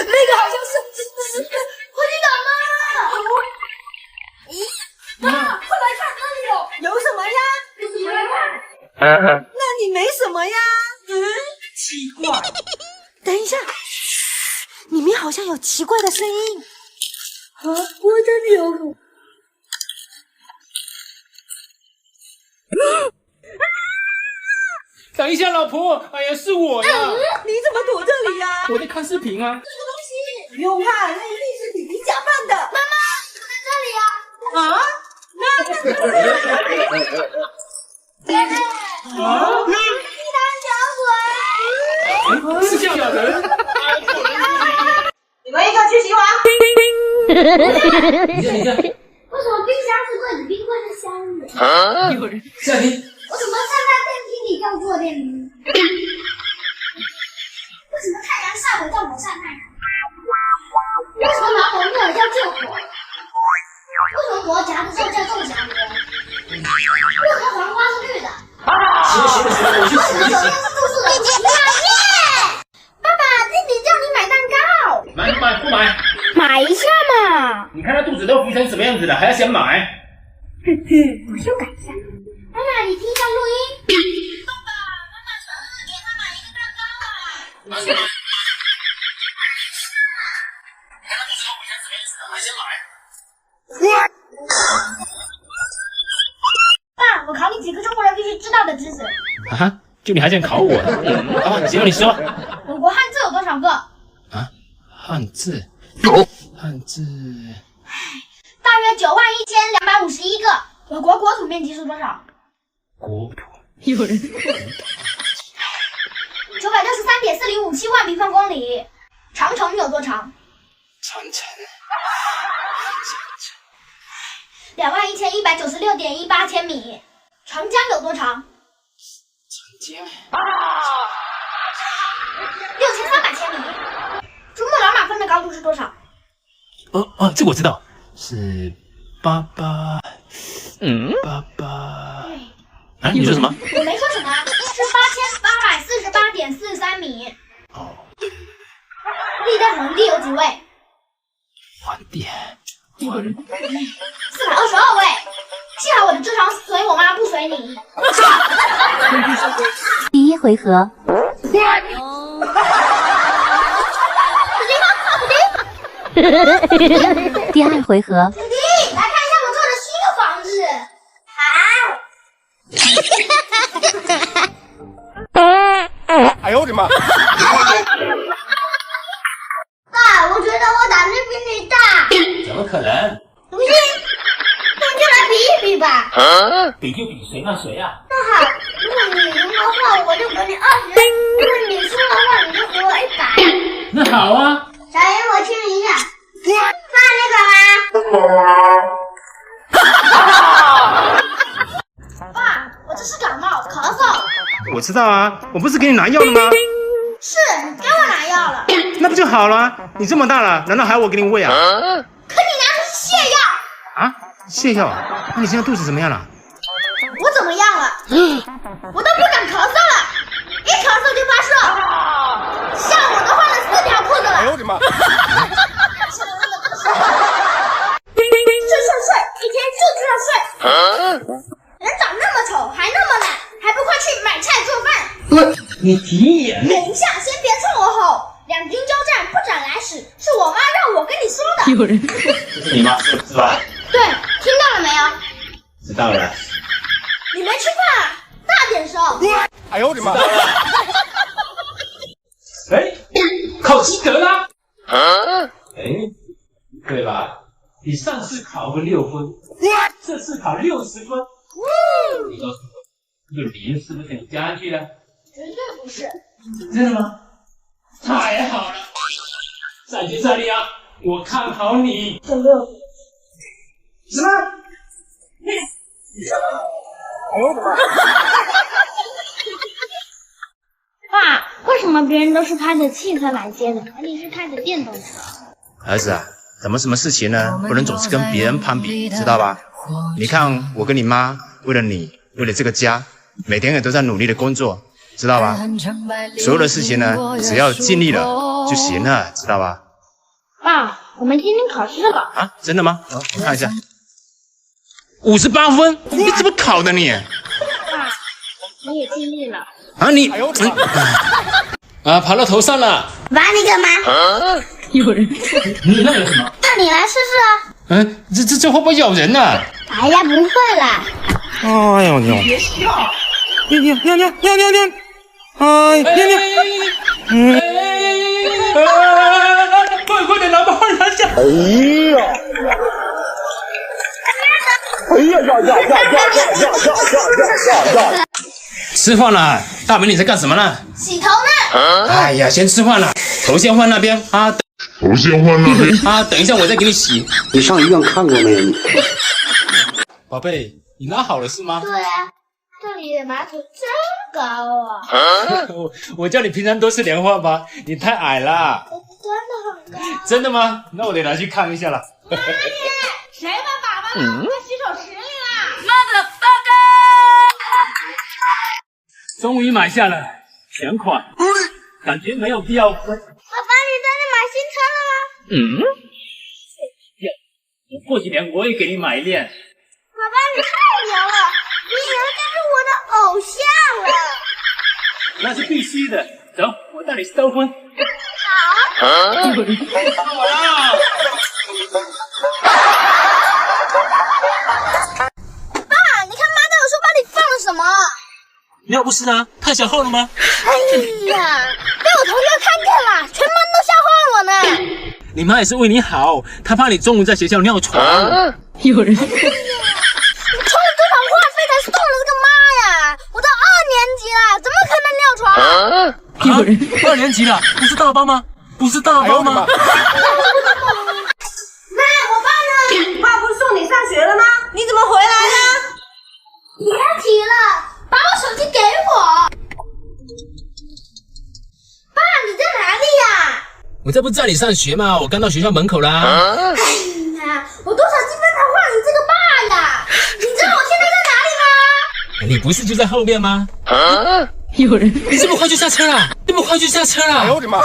个好像是火鸡党吗？咦，妈，快来看那里有什么呀？那里没什么呀。奇怪。等一下，里面好像有奇怪的声音。啊，我这里有。等一下，老婆！哎呀，是我呀！你怎么躲这里呀？我在看视频啊。这个东西不用怕，那一定是弟弟假扮的。妈妈，我在这里呀。啊？地胆小鬼！是小人。你们一个去洗碗。你这。为什么冰箱是柜子，冰柜是箱子？有人。夏婷。我怎么站在电梯里要坐电梯？为什么太阳晒我叫我晒太阳？为什么老火热叫救火？为什么磨夹的时候叫种夹馍？为什么黄瓜是绿的？行，我去洗。为什么酒店是住宿的？爸爸，弟弟叫你买蛋糕。买不买？买一下嘛。你看他肚子都浮成什么样子了，还要想买？我修改一下。妈妈，你听一下录音。爸爸，妈妈生日，给他买一个蛋糕啊。买不买？你看他肚子都浮成什么样子了，还想买？爸，我考你几个中国人必须知道的知识。啊？就你还想考我？啊，行，你说。我国汉字有多少个？啊？汉字？汉字？大约91251个。我国国土面积是多少？国土。有人。963.4057万平方公里。长城有多长？长城。21196.18千米。长江有多长？长江。6300千米。珠穆朗玛峰的高度是多少？这个我知道，是88。啊，你说什么？我没说什么，是8848.43米。哦，历代皇帝有几位？皇帝。422位。幸好我的智商随我妈不随你。第一回合。第二回合。弟弟，来看一下我做的新房子。哎呦我的妈！爸，我觉得我胆子比你大。怎么可能？不信，那就来比一比吧。比就比，谁骂谁啊？那好，如果你赢的话，我就给你20；如果你输的话，你就给我100。那好啊。小云，我亲你一下。放那个吗？爸，我这是感冒咳嗽。我知道啊，我不是给你拿药了吗？是，你给我拿药了。那不就好了？你这么大了，难道还要我给你喂啊？可你拿的是泻药。啊？泻药？那你现在肚子怎么样了？我怎么样了？我都不敢咳嗽了，一咳嗽就发射。像我都换了4条裤子了。哎呦我的妈！睡，一天就知道睡。人长那么丑，还那么懒，还不快去买菜做饭？你急眼。等一下，先别冲我吼。两军交战，不斩来使，是我妈让我跟你说的。有人。这是你妈说的是吧？对，听到了没有？知道了。你没吃饭啊？大点声。哎呦我的妈！哎，考及格啦！哎，对吧？你上次考个6分，这次考60分。你告诉我，这个零是不是你加上去的？绝对不是。真的吗？太好了！再接再厉啊！我看好你。6。什么？哎呦我的妈！爸，为什么别人都是开着汽车来接的，而你是开着电动车？儿子啊，什么事情呢，不能总是跟别人攀比，知道吧？你看我跟你妈为了你，为了这个家，每天也都在努力的工作，知道吧？所有的事情呢，只要尽力了就行了，知道吧？爸，我们今天考试了。啊，真的吗？我看一下，58分，你怎么考的你？爸，你也尽力了。啊你，啊爬到头上了。爸，你干嘛？你那有什么？那你来试试啊。嗯，这会不会咬人呢？哎呀，不会啦。哎呦你！别笑。尿！哎快点拿，把我拿下！吃饭了，大美你在干什么呢？洗头呢。哎呀，先吃饭了，头先换那边啊。等一下我再给你洗。你上医院看过没有？宝贝，你拉好了是吗？对啊，这里的马桶真高啊。我叫你平常多吃点饭吧，你太矮了。真的很高。真的吗？那我得拿去看一下了。谁把粑粑扔在洗手池里啦？终于买下了全款，感觉没有必要分。爸爸，你真的买新车了吗？过几年我也给你买一辆。爸爸，你太牛了，你以后就是我的偶像了。那是必须的。走，我带你收婚。好。爸，你看妈在我书包里放了什么？尿不湿啊？太小号了吗？哎呀，被我同学看见了，全班都笑话我呢。你妈也是为你好，她怕你中午在学校尿床。你充了多少话费才送了这个妈呀？我都2年级了，怎么可能尿床2年级了，不是大班吗？不是大班吗？妈，我爸呢？爸不是送你上学了吗？你怎么回来呢？别提了，把我手机给我。爸，你在哪里呀？我这不是载你上学吗？我刚到学校门口啦。哎呀，我多少积分才换你这个爸呀？你知道我现在在哪里吗？你不是就在后面吗？有人！你这么快就下车了？这么快就下车了？哎呦我的妈！